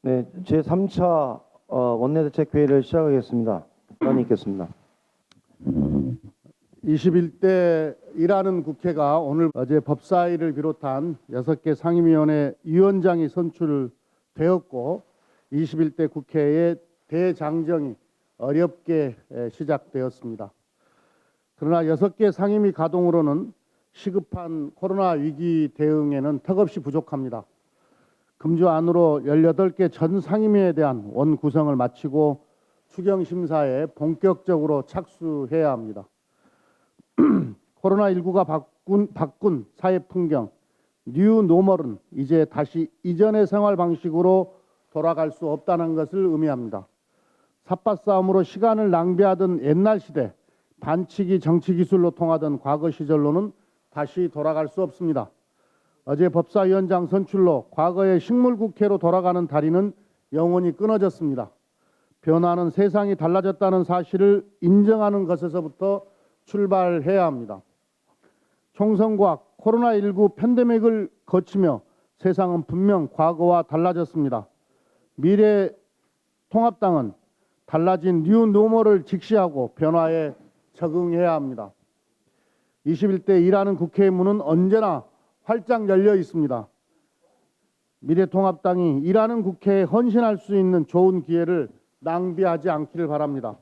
네, 제3차 원내대책회의를 시작하겠습니다. 발언이 있겠습니다. 21대 일하는 국회가 오늘 어제 법사위를 비롯한 6개 상임위원회 위원장이 선출되었고 21대 국회의 대장정이 어렵게 시작되었습니다. 그러나 6개 상임위 가동으로는 시급한 코로나 위기 대응에는 턱없이 부족합니다. 금주 안으로 18개 전 상임위에 대한 원 구성을 마치고 추경 심사에 본격적으로 착수해야 합니다. 코로나19가 바꾼 사회 풍경, 뉴 노멀은 이제 다시 이전의 생활 방식으로 돌아갈 수 없다는 것을 의미합니다. 삿바 싸움으로 시간을 낭비하던 옛날 시대, 반치기 정치 기술로 통하던 과거 시절로는 다시 돌아갈 수 없습니다. 어제 법사위원장 선출로 과거의 식물국회로 돌아가는 다리는 영원히 끊어졌습니다. 변화는 세상이 달라졌다는 사실을 인정하는 것에서부터 출발해야 합니다. 총선과 코로나19 팬데믹을 거치며 세상은 분명 과거와 달라졌습니다. 미래통합당은 달라진 뉴 노멀을 직시하고 변화에 적응해야 합니다. 21대 일하는 국회의 문은 언제나 활짝 열려 있습니다. 미래통합당이 일하는 국회에 헌신할 수 있는 좋은 기회를 낭비하지 않기를 바랍니다.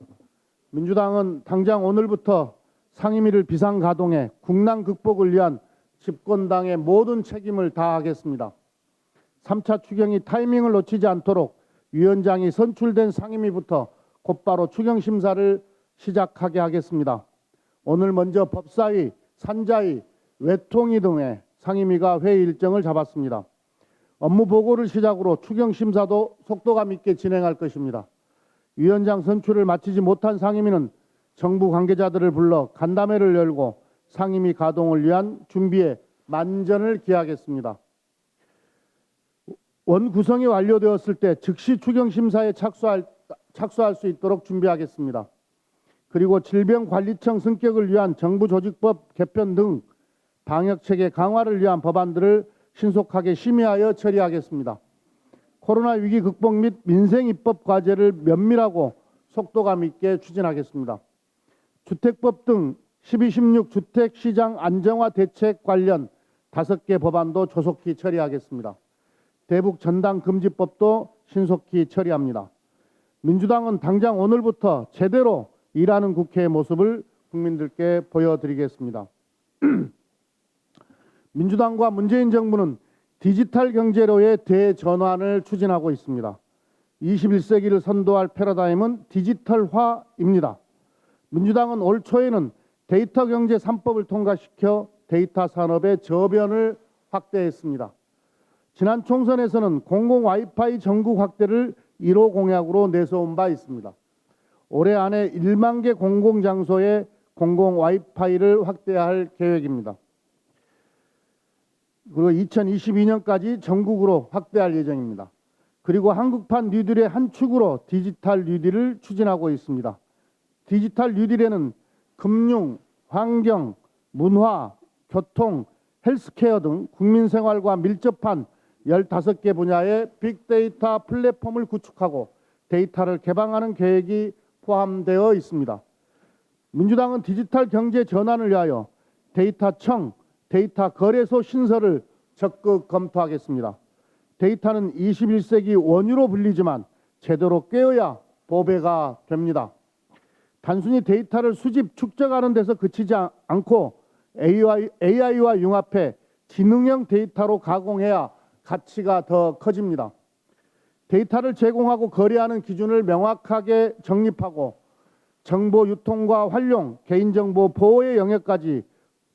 민주당은 당장 오늘부터 상임위를 비상가동해 국난 극복을 위한 집권당의 모든 책임을 다하겠습니다. 3차 추경이 타이밍을 놓치지 않도록 위원장이 선출된 상임위부터 곧바로 추경 심사를 시작하게 하겠습니다. 오늘 먼저 법사위, 산자위, 외통위 등의 상임위가 회의 일정을 잡았습니다. 업무 보고를 시작으로 추경 심사도 속도감 있게 진행할 것입니다. 위원장 선출을 마치지 못한 상임위는 정부 관계자들을 불러 간담회를 열고 상임위 가동을 위한 준비에 만전을 기하겠습니다. 원 구성이 완료되었을 때 즉시 추경 심사에 착수할 수 있도록 준비하겠습니다. 그리고 질병관리청 승격을 위한 정부 조직법 개편 등 방역체계 강화를 위한 법안들을 신속하게 심의하여 처리하겠습니다. 코로나 위기 극복 및 민생 입법 과제를 면밀하고 속도감 있게 추진하겠습니다. 주택법 등 12.16 주택시장 안정화 대책 관련 5개 법안도 조속히 처리하겠습니다. 대북 전당 금지법도 신속히 처리합니다. 민주당은 당장 오늘부터 제대로 일하는 국회의 모습을 국민들께 보여드리겠습니다. 민주당과 문재인 정부는 디지털 경제로의 대전환을 추진하고 있습니다. 21세기를 선도할 패러다임은 디지털화입니다. 민주당은 올 초에는 데이터 경제 3법을 통과시켜 데이터 산업의 저변을 확대했습니다. 지난 총선에서는 공공 와이파이 전국 확대를 1호 공약으로 내세운 바 있습니다. 올해 안에 1만 개 공공장소에 공공 와이파이를 확대할 계획입니다. 그리고 2022년까지 전국으로 확대할 예정입니다. 그리고 한국판 뉴딜의 한 축으로 디지털 뉴딜을 추진하고 있습니다. 디지털 뉴딜에는 금융, 환경, 문화, 교통, 헬스케어 등 국민 생활과 밀접한 15개 분야의 빅데이터 플랫폼을 구축하고 데이터를 개방하는 계획이 포함되어 있습니다. 민주당은 디지털 경제 전환을 위하여 데이터청, 데이터 거래소 신설을 적극 검토하겠습니다. 데이터는 21세기 원유로 불리지만 제대로 꿰어야 보배가 됩니다. 단순히 데이터를 수집, 축적하는 데서 그치지 않고 AI와 융합해 지능형 데이터로 가공해야 가치가 더 커집니다. 데이터를 제공하고 거래하는 기준을 명확하게 정립하고 정보 유통과 활용, 개인정보 보호의 영역까지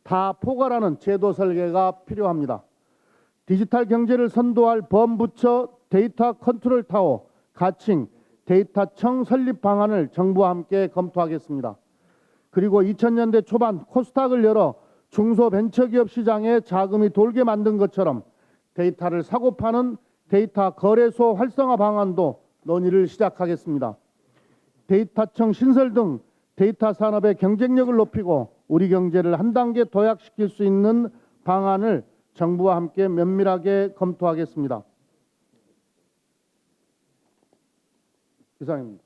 다 포괄하는 제도 설계가 필요합니다. 디지털 경제를 선도할 범부처 데이터 컨트롤 타워, 가칭, 데이터청 설립 방안을 정부와 함께 검토하겠습니다. 그리고 2000년대 초반 코스닥을 열어 중소벤처기업 시장에 자금이 돌게 만든 것처럼 데이터를 사고 파는 데이터 거래소 활성화 방안도 논의를 시작하겠습니다. 데이터청 신설 등 데이터 산업의 경쟁력을 높이고 우리 경제를 한 단계 도약시킬 수 있는 방안을 정부와 함께 면밀하게 검토하겠습니다. 이상입니다.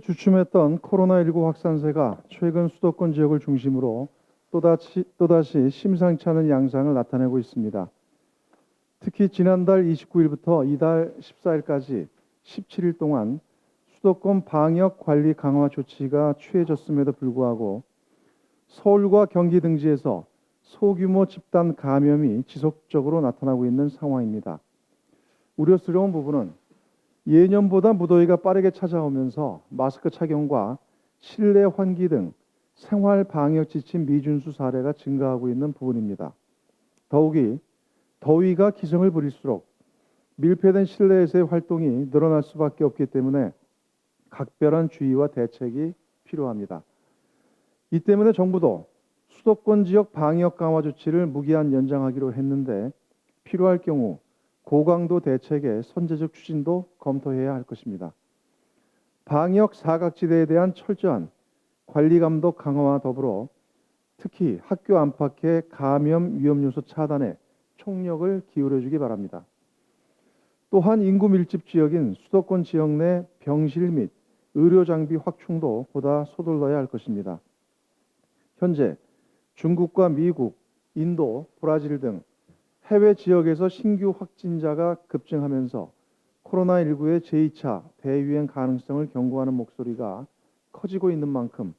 주춤했던 코로나19 확산세가 최근 수도권 지역을 중심으로 또다시 심상치 않은 양상을 나타내고 있습니다. 특히 지난달 29일부터 이달 14일까지 17일 동안 수도권 방역 관리 강화 조치가 취해졌음에도 불구하고 서울과 경기 등지에서 소규모 집단 감염이 지속적으로 나타나고 있는 상황입니다. 우려스러운 부분은 예년보다 무더위가 빠르게 찾아오면서 마스크 착용과 실내 환기 등 생활 방역 지침 미준수 사례가 증가하고 있는 부분입니다. 더욱이 더위가 기승을 부릴수록 밀폐된 실내에서의 활동이 늘어날 수밖에 없기 때문에 각별한 주의와 대책이 필요합니다. 이 때문에 정부도 수도권 지역 방역 강화 조치를 무기한 연장하기로 했는데 필요할 경우 고강도 대책의 선제적 추진도 검토해야 할 것입니다. 방역 사각지대에 대한 철저한 관리 감독 강화와 더불어 특히 학교 안팎의 감염 위험 요소 차단에 총력을 기울여주기 바랍니다. 또한 인구 밀집 지역인 수도권 지역 내 병실 및 의료 장비 확충도 보다 서둘러야 할 것입니다. 현재 중국과 미국, 인도, 브라질 등 해외 지역에서 신규 확진자가 급증하면서 코로나19의 제2차 대유행 가능성을 경고하는 목소리가 커지고 있는 만큼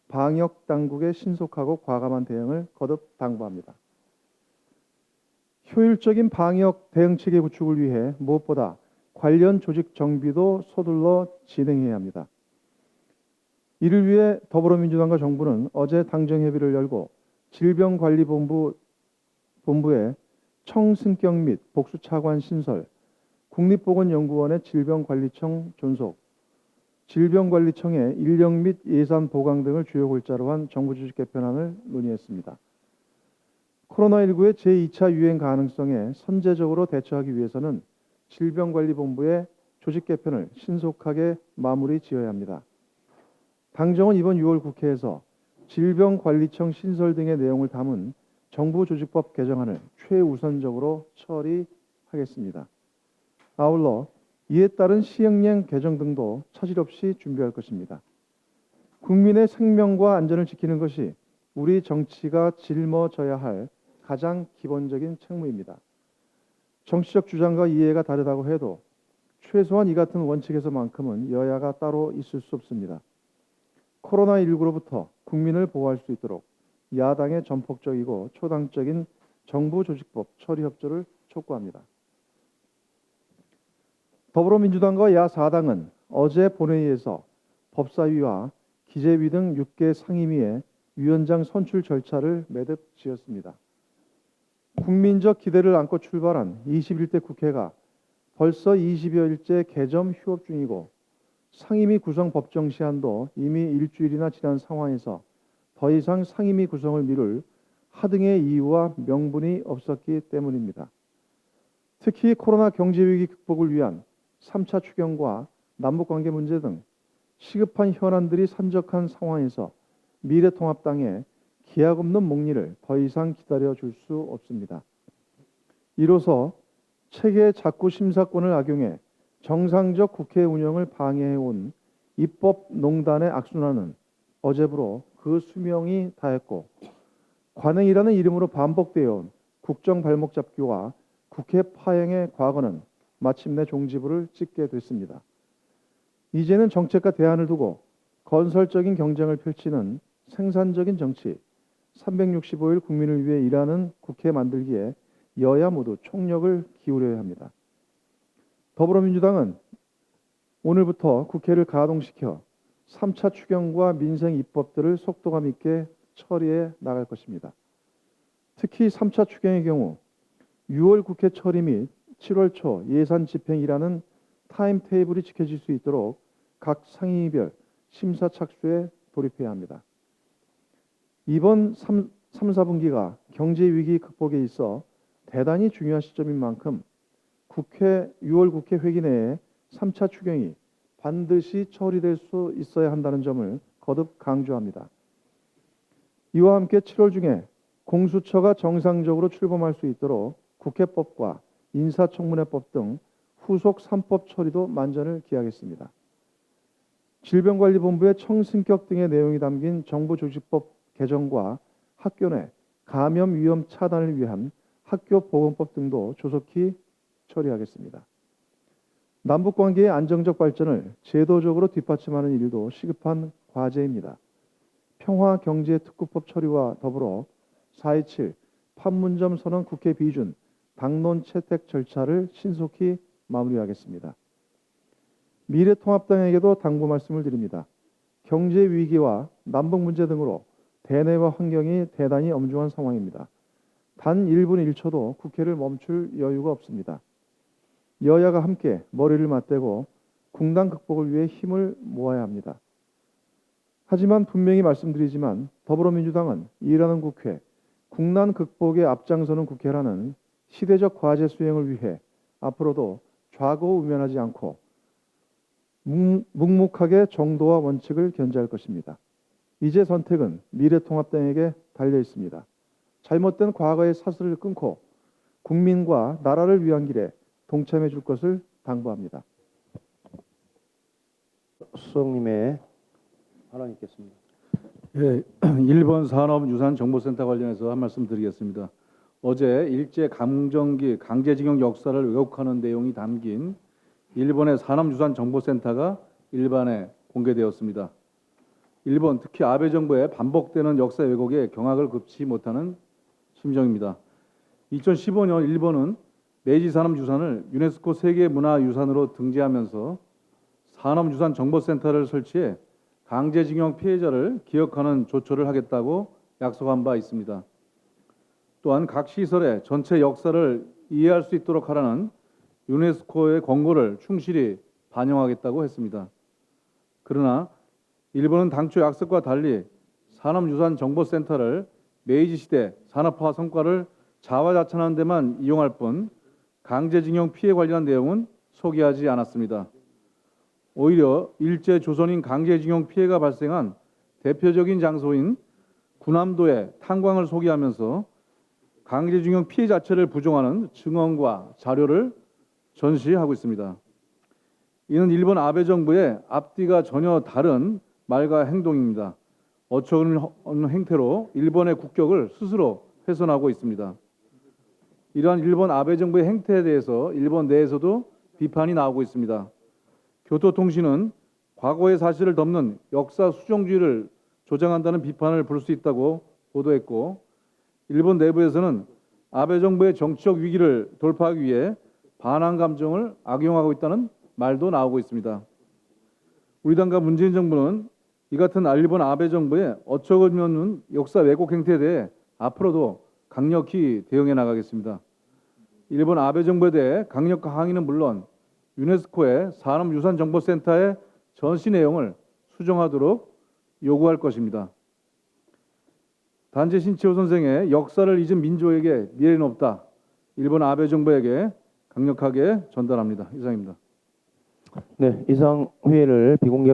방역 당국의 신속하고 과감한 대응을 거듭 당부합니다. 효율적인 방역 대응 체계 구축을 위해 무엇보다 관련 조직 정비도 서둘러 진행해야 합니다. 이를 위해 더불어민주당과 정부는 어제 당정협의를 열고 질병관리본부에 청승격 및 복수차관 신설, 국립보건연구원의 질병관리청 존속, 질병관리청의 인력 및 예산 보강 등을 주요 골자로 한 정부 조직 개편안을 논의했습니다. 코로나19의 제2차 유행 가능성에 선제적으로 대처하기 위해서는 질병관리본부의 조직 개편을 신속하게 마무리 지어야 합니다. 당정은 이번 6월 국회에서 질병관리청 신설 등의 내용을 담은 정부 조직법 개정안을 최우선적으로 처리하겠습니다. 아울러 이에 따른 시행령 개정 등도 차질 없이 준비할 것입니다. 국민의 생명과 안전을 지키는 것이 우리 정치가 짊어져야 할 가장 기본적인 책무입니다. 정치적 주장과 이해가 다르다고 해도 최소한 이 같은 원칙에서만큼은 여야가 따로 있을 수 없습니다. 코로나19로부터 국민을 보호할 수 있도록 야당의 전폭적이고 초당적인 정부 조직법 처리 협조를 촉구합니다. 더불어민주당과 야4당은 어제 본회의에서 법사위와 기재위 등 6개 상임위의 위원장 선출 절차를 매듭 지었습니다. 국민적 기대를 안고 출발한 21대 국회가 벌써 20여일째 개점 휴업 중이고 상임위 구성 법정 시한도 이미 일주일이나 지난 상황에서 더 이상 상임위 구성을 미룰 하등의 이유와 명분이 없었기 때문입니다. 특히 코로나 경제위기 극복을 위한 3차 추경과 남북관계 문제 등 시급한 현안들이 산적한 상황에서 미래통합당의 기약 없는 목리를 더 이상 기다려줄 수 없습니다. 이로써 체계 작구 심사권을 악용해 정상적 국회 운영을 방해해온 입법농단의 악순환은 어제부로 그 수명이 다했고 관행이라는 이름으로 반복되어 온 국정 발목 잡기와 국회 파행의 과거는 마침내 종지부를 찍게 됐습니다. 이제는 정책과 대안을 두고 건설적인 경쟁을 펼치는 생산적인 정치, 365일 국민을 위해 일하는 국회 만들기에 여야 모두 총력을 기울여야 합니다. 더불어민주당은 오늘부터 국회를 가동시켜 3차 추경과 민생 입법들을 속도감 있게 처리해 나갈 것입니다. 특히 3차 추경의 경우 6월 국회 처리 및 7월 초 예산 집행이라는 타임테이블이 지켜질 수 있도록 각 상임위별 심사 착수에 돌입해야 합니다. 이번 3, 4분기가 경제위기 극복에 있어 대단히 중요한 시점인 만큼 6월 국회 회기 내에 3차 추경이 반드시 처리될 수 있어야 한다는 점을 거듭 강조합니다. 이와 함께 7월 중에 공수처가 정상적으로 출범할 수 있도록 국회법과 인사청문회법 등 후속 3법 처리도 만전을 기하겠습니다. 질병관리본부의 청승격 등의 내용이 담긴 정부조직법 개정과 학교 내 감염 위험 차단을 위한 학교보건법 등도 조속히 처리하겠습니다. 남북관계의 안정적 발전을 제도적으로 뒷받침하는 일도 시급한 과제입니다. 평화경제특구법 처리와 더불어 4.27 판문점 선언 국회 비준 당론 채택 절차를 신속히 마무리하겠습니다. 미래통합당에게도 당부 말씀을 드립니다. 경제 위기와 남북 문제 등으로 대내와 환경이 대단히 엄중한 상황입니다. 단 1분 1초도 국회를 멈출 여유가 없습니다. 여야가 함께 머리를 맞대고 국난 극복을 위해 힘을 모아야 합니다. 하지만 분명히 말씀드리지만 더불어민주당은 일하는 국회, 국난 극복에 앞장서는 국회라는 시대적 과제 수행을 위해 앞으로도 좌고우면하지 않고 묵묵하게 정도와 원칙을 견지할 것입니다. 이제 선택은 미래통합당에게 달려 있습니다. 잘못된 과거의 사슬을 끊고 국민과 나라를 위한 길에 동참해 줄 것을 당부합니다. 수석님의 발언 있겠습니다. 예, 일본 산업유산정보센터 관련해서 한 말씀 드리겠습니다. 어제 일제 강점기 강제징용 역사를 왜곡하는 내용이 담긴 일본의 산업유산정보센터가 일반에 공개되었습니다. 일본, 특히 아베 정부의 반복되는 역사 왜곡에 경악을 금치 못하는 심정입니다. 2015년 일본은 메이지 산업유산을 유네스코 세계문화유산으로 등재하면서 산업유산정보센터를 설치해 강제징용 피해자를 기억하는 조처를 하겠다고 약속한 바 있습니다. 또한 각 시설의 전체 역사를 이해할 수 있도록 하라는 유네스코의 권고를 충실히 반영하겠다고 했습니다. 그러나 일본은 당초 약속과 달리 산업유산정보센터를 메이지 시대 산업화 성과를 자화자찬하는 데만 이용할 뿐 강제징용 피해 관련 내용은 소개하지 않았습니다. 오히려 일제 조선인 강제징용 피해가 발생한 대표적인 장소인 군함도의 탄광을 소개하면서 강제징용 피해 자체를 부정하는 증언과 자료를 전시하고 있습니다. 이는 일본 아베 정부의 앞뒤가 전혀 다른 말과 행동입니다. 어처구니없는 행태로 일본의 국격을 스스로 훼손하고 있습니다. 이러한 일본 아베 정부의 행태에 대해서 일본 내에서도 비판이 나오고 있습니다. 교토통신은 과거의 사실을 덮는 역사 수정주의를 조장한다는 비판을 부를 수 있다고 보도했고, 일본 내부에서는 아베 정부의 정치적 위기를 돌파하기 위해 반항 감정을 악용하고 있다는 말도 나오고 있습니다. 우리 당과 문재인 정부는 이 같은 일본 아베 정부의 어처구니없는 역사 왜곡 행태에 대해 앞으로도 강력히 대응해 나가겠습니다. 일본 아베 정부에 대해 강력한 항의는 물론 유네스코의 산업유산정보센터의 전시 내용을 수정하도록 요구할 것입니다. 단재 신치호 선생의 역사를 잊은 민족에게 미래는 없다. 일본 아베 정부에게 강력하게 전달합니다. 이상입니다. 네, 이상 회의를 비공개.